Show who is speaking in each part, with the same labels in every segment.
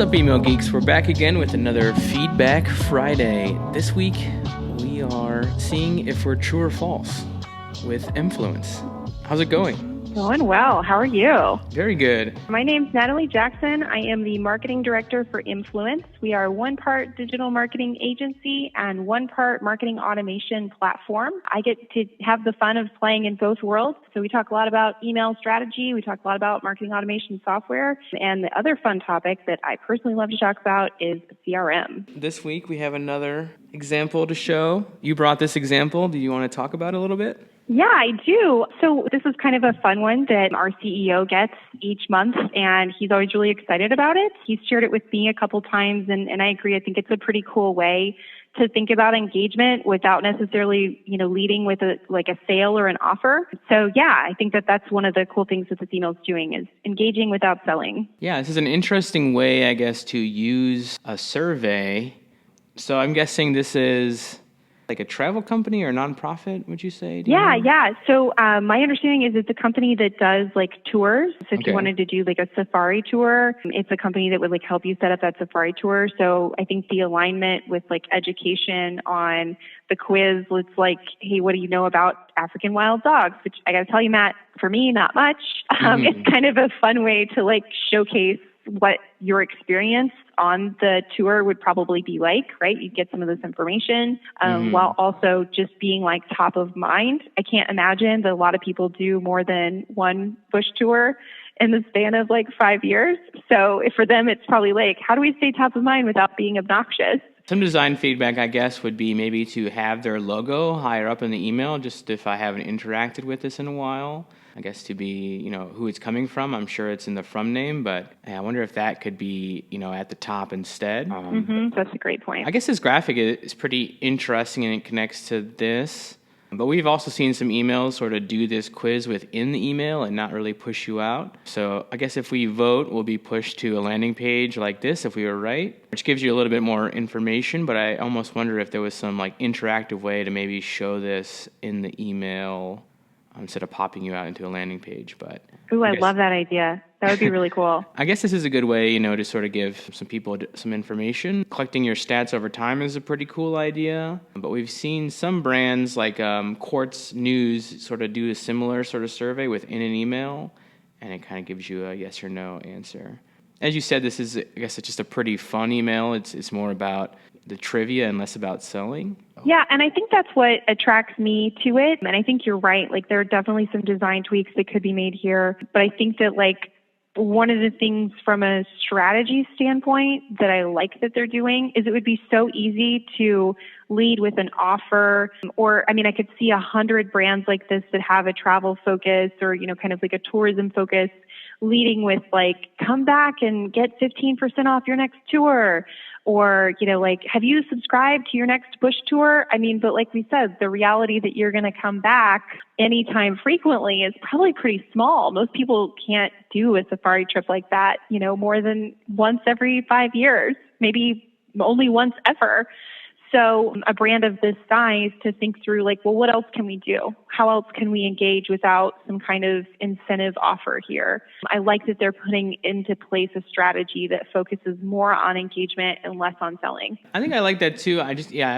Speaker 1: up, Email Geeks? We're back again with another Feedback Friday. This week, we are seeing if we're true or false with influence. How's it going?
Speaker 2: Going well. How are you?
Speaker 1: Very good.
Speaker 2: My name's Natalie Jackson. I am the marketing director for Influence. We are one part digital marketing agency and one part marketing automation platform. I get to have the fun of playing in both worlds. So we talk a lot about email strategy. We talk a lot about marketing automation software. And the other fun topic that I personally love to talk about is CRM.
Speaker 1: This week, we have another example to show. You brought this example. Do you want to talk about it a little bit?
Speaker 2: Yeah, I do. So this is kind of a fun one that our CEO gets each month, and he's always really excited about it. He's shared it with me a couple times, and I agree. I think it's a pretty cool way to think about engagement without necessarily, leading with a sale or an offer. So yeah, I think that's one of the cool things that this email is doing is engaging without selling.
Speaker 1: Yeah, this is an interesting way, I guess, to use a survey. So I'm guessing this is like a travel company or nonprofit, would you say?
Speaker 2: Yeah. So my understanding is it's a company that does tours. So if you wanted to do a safari tour, it's a company that would help you set up that safari tour. So I think the alignment with education on the quiz was hey, what do you know about African wild dogs? Which I got to tell you, Matt, for me, not much. It's kind of a fun way to showcase what your experience on the tour would probably be like, right? You get some of this information while also just being top of mind. I can't imagine that a lot of people do more than one bush tour in the span of 5 years. So for them, it's probably how do we stay top of mind without being obnoxious?
Speaker 1: Some design feedback, I guess, would be maybe to have their logo higher up in the email, just if I haven't interacted with this in a while. I guess to be, who it's coming from. I'm sure it's in the from name, but I wonder if that could be, at the top instead.
Speaker 2: That's a great point.
Speaker 1: I guess this graphic is pretty interesting and it connects to this. But we've also seen some emails sort of do this quiz within the email and not really push you out. So I guess if we vote, we'll be pushed to a landing page like this if we were right, which gives you a little bit more information. But I almost wonder if there was some interactive way to maybe show this in the email instead of popping you out into a landing page. But
Speaker 2: I love that idea. That would be really cool.
Speaker 1: I guess this is a good way, to sort of give some people some information. Collecting your stats over time is a pretty cool idea. But we've seen some brands like Quartz News sort of do a similar sort of survey within an email, and it kind of gives you a yes or no answer. As you said, this is, I guess, it's just a pretty fun email. It's more about the trivia and less about selling.
Speaker 2: Yeah, and I think that's what attracts me to it. And I think you're right. There are definitely some design tweaks that could be made here. But I think that one of the things from a strategy standpoint that I like that they're doing is it would be so easy to lead with an offer, or, I could see 100 brands like this that have a travel focus or, kind of a tourism focus leading with come back and get 15% off your next tour. Or, have you subscribed to your next bush tour? But like we said, the reality that you're going to come back anytime frequently is probably pretty small. Most people can't do a safari trip like that, more than once every 5 years, maybe only once ever. So a brand of this size to think through what else can we do? How else can we engage without some kind of incentive offer here? I like that they're putting into place a strategy that focuses more on engagement and less on selling.
Speaker 1: I think I like that too. I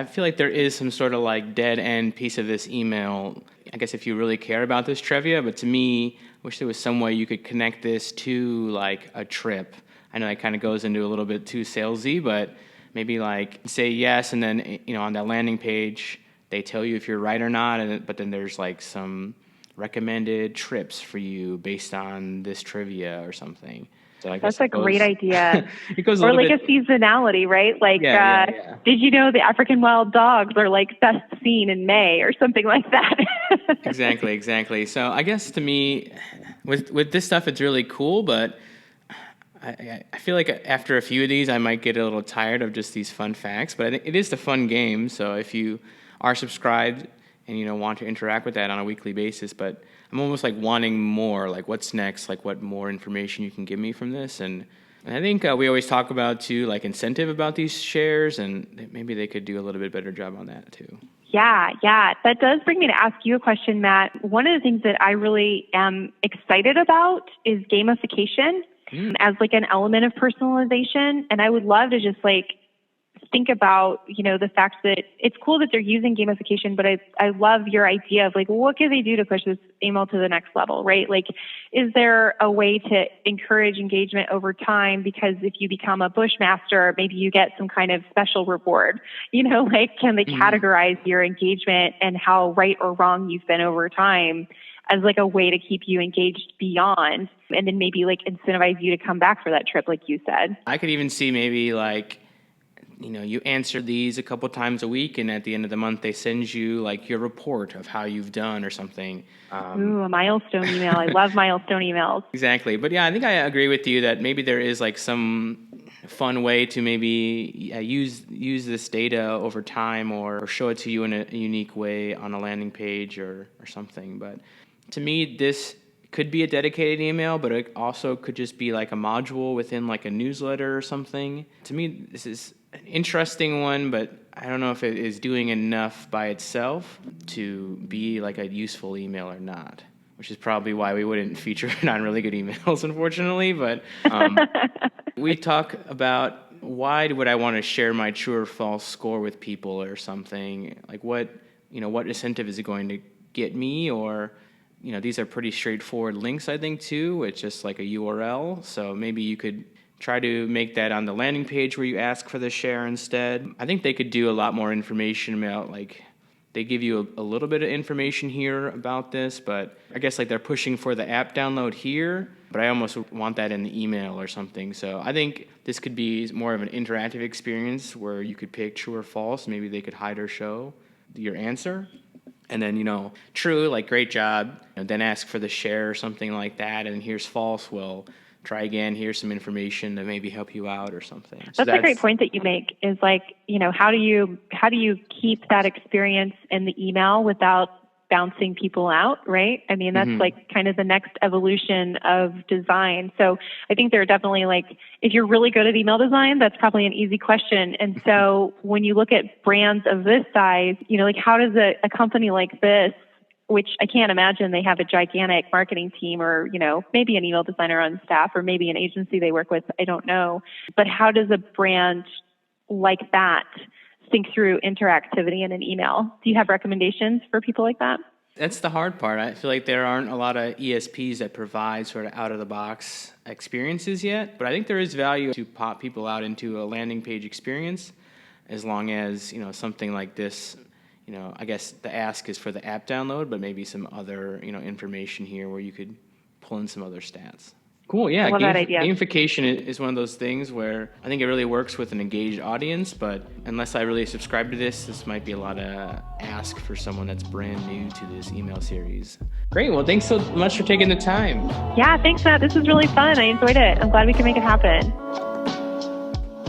Speaker 1: feel like there is some sort of dead end piece of this email. I guess if you really care about this trivia, but to me, I wish there was some way you could connect this to a trip. I know that kind of goes into a little bit too salesy, but maybe say yes, and then on that landing page they tell you if you're right or not, but then there's some recommended trips for you based on this trivia or something. So
Speaker 2: that's a great idea.
Speaker 1: It goes
Speaker 2: or
Speaker 1: a
Speaker 2: a seasonality, right?
Speaker 1: Yeah.
Speaker 2: Did you know the African wild dogs are best seen in May or something like that?
Speaker 1: Exactly. So I guess to me, with this stuff, it's really cool, but I feel like after a few of these, I might get a little tired of just these fun facts, but I think it is the fun game. So if you are subscribed and want to interact with that on a weekly basis, but I'm almost wanting more, what's next, what more information you can give me from this. And I think we always talk about too, incentive about these shares, and maybe they could do a little bit better job on that too.
Speaker 2: Yeah. That does bring me to ask you a question, Matt. One of the things that I really am excited about is gamification. as like an element of personalization. And I would love to just like think about, the fact that it's cool that they're using gamification, but I love your idea of like, well, what can they do to push this email to the next level, right? Like, is there a way to encourage engagement over time? Because if you become a Bushmaster, maybe you get some kind of special reward, like can they categorize your engagement and how right or wrong you've been over time as like a way to keep you engaged beyond, and then maybe like incentivize you to come back for that trip, like you said.
Speaker 1: I could even see maybe like, you answer these a couple times a week, and at the end of the month, they send you like your report of how you've done or something.
Speaker 2: Ooh, a milestone email. I love milestone emails.
Speaker 1: Exactly. But yeah, I think I agree with you that maybe there is like some fun way to maybe use this data over time or show it to you in a unique way on a landing page or something. But to me, this could be a dedicated email, but it also could just be like a module within like a newsletter or something. To me, this is an interesting one, but I don't know if it is doing enough by itself to be like a useful email or not, which is probably why we wouldn't feature it on really good emails, unfortunately. But we talk about why would I want to share my true or false score with people or something? Like what incentive is it going to get me? Or these are pretty straightforward links, I think, too. It's just like a URL. So maybe you could try to make that on the landing page where you ask for the share instead. I think they could do a lot more information about, like, they give you a little bit of information here about this, but I guess like they're pushing for the app download here, but I almost want that in the email or something. So I think this could be more of an interactive experience where you could pick true or false. Maybe they could hide or show your answer. And then, true, like, great job. Then ask for the share or something like that. And here's false. Well, try again. Here's some information to maybe help you out or something.
Speaker 2: That's a great point that you make, is like, how do you keep that experience in the email without bouncing people out, right? I mean, that's like kind of the next evolution of design. So I think there are definitely, like, if you're really good at email design, that's probably an easy question. And so when you look at brands of this size, like, how does a company like this, which I can't imagine they have a gigantic marketing team or, maybe an email designer on staff or maybe an agency they work with, I don't know. But how does a brand like that think through interactivity in an email? Do you have recommendations for people like that?
Speaker 1: That's the hard part. I feel like there aren't a lot of ESPs that provide sort of out-of-the-box experiences yet, but I think there is value to pop people out into a landing page experience as long as, something like this, I guess the ask is for the app download, but maybe some other, information here where you could pull in some other stats. Cool, yeah.
Speaker 2: I love that idea.
Speaker 1: Gamification is one of those things where I think it really works with an engaged audience, but unless I really subscribe to this might be a lot of ask for someone that's brand new to this email series. Great, well, thanks so much for taking the time.
Speaker 2: Yeah, thanks, Matt. This was really fun. I enjoyed it. I'm glad we could make it happen.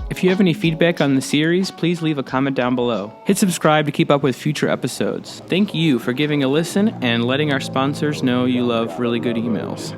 Speaker 1: If you have any feedback on the series, please leave a comment down below. Hit subscribe to keep up with future episodes. Thank you for giving a listen and letting our sponsors know you love really good emails.